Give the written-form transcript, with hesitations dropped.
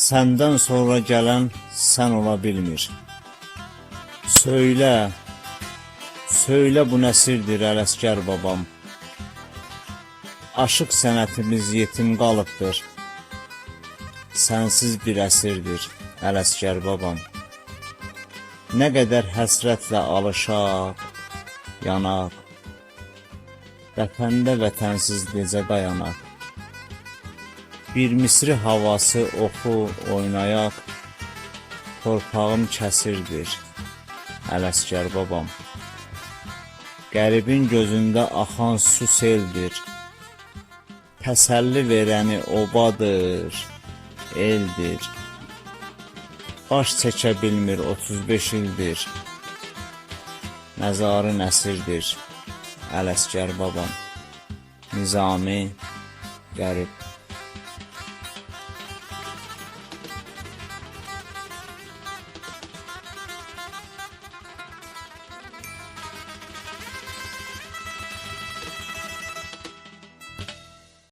Səndən sonra gələn sən ola bilmir. Söylə, söylə bu nəsirdir Ələsgər babam. Aşıq sənətimiz yetim qalıbdır. Sənsiz bir əsirdir Ələsgər babam. Nə qədər həsrətlə alışaq, yanaq, vətəndə vətənsiz necə dayanaq. Bir misri havası oxu oynayaq, torpağım kəsirdir Ələsgər babam. Qəribin gözündə axan su seldir, təsəlli verəni obadır, eldir. Baş çəkə bilmir 35 ildir, məzarı nəsirdir Ələsgər babam. Nizami Qərib.